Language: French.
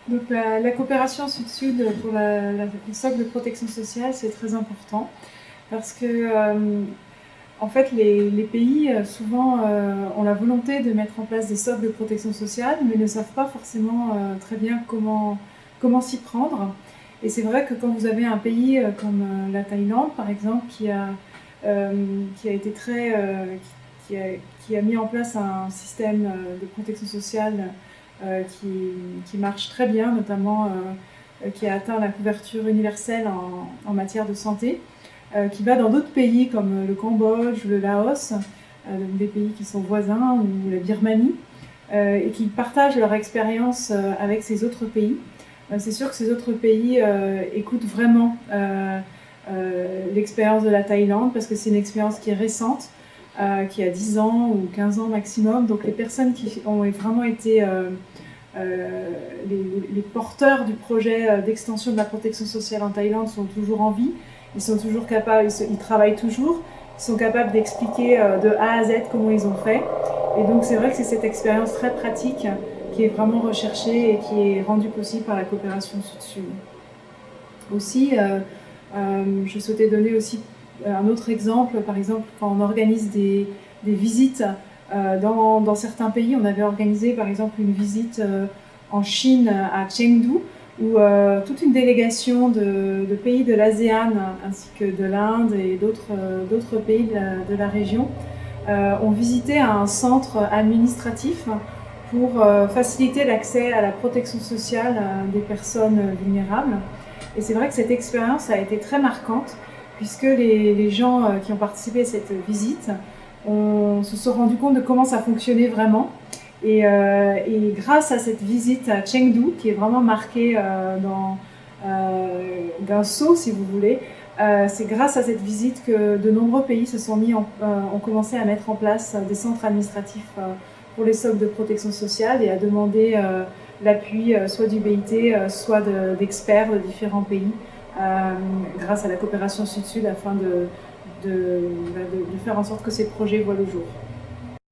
Donc la coopération sud-sud pour le socle de protection sociale, c'est très important parce que en fait les pays souvent ont la volonté de mettre en place des socles de protection sociale, mais ne savent pas forcément très bien comment s'y prendre. Et c'est vrai que quand vous avez un pays comme la Thaïlande, par exemple, qui a été qui, a, qui a mis en place un système de protection sociale qui marche très bien, notamment qui a atteint la couverture universelle en matière de santé, qui va dans d'autres pays comme le Cambodge ou le Laos, des pays qui sont voisins, ou la Birmanie, et qui partagent leur expérience avec ces autres pays. C'est sûr que ces autres pays écoutent vraiment l'expérience de la Thaïlande parce que c'est une expérience qui est récente, qui a 10 ans ou 15 ans maximum. Donc les personnes qui ont vraiment été les porteurs du projet d'extension de la protection sociale en Thaïlande sont toujours en vie. Ils sont toujours capables, ils travaillent toujours, ils sont capables d'expliquer de A à Z comment ils ont fait. Et donc c'est vrai que c'est cette expérience très pratique qui est vraiment recherchée et qui est rendue possible par la coopération sud-sud. Aussi, je souhaitais donner aussi un autre exemple. Par exemple, quand on organise des visites dans certains pays, on avait organisé par exemple une visite en Chine à Chengdu, où toute une délégation de pays de l'ASEAN ainsi que de l'Inde et d'autres pays de la région ont visité un centre administratif pour faciliter l'accès à la protection sociale des personnes vulnérables. Et c'est vrai que cette expérience a été très marquante puisque les gens qui ont participé à cette visite se sont rendus compte de comment ça fonctionnait vraiment. Et grâce à cette visite à Chengdu, qui est vraiment marquée d'un sceau, si vous voulez, c'est grâce à cette visite que de nombreux pays ont commencé à mettre en place des centres administratifs pour les socles de protection sociale et à demander l'appui soit du BIT, soit d'experts de différents pays, grâce à la coopération sud-sud afin de faire en sorte que ces projets voient le jour.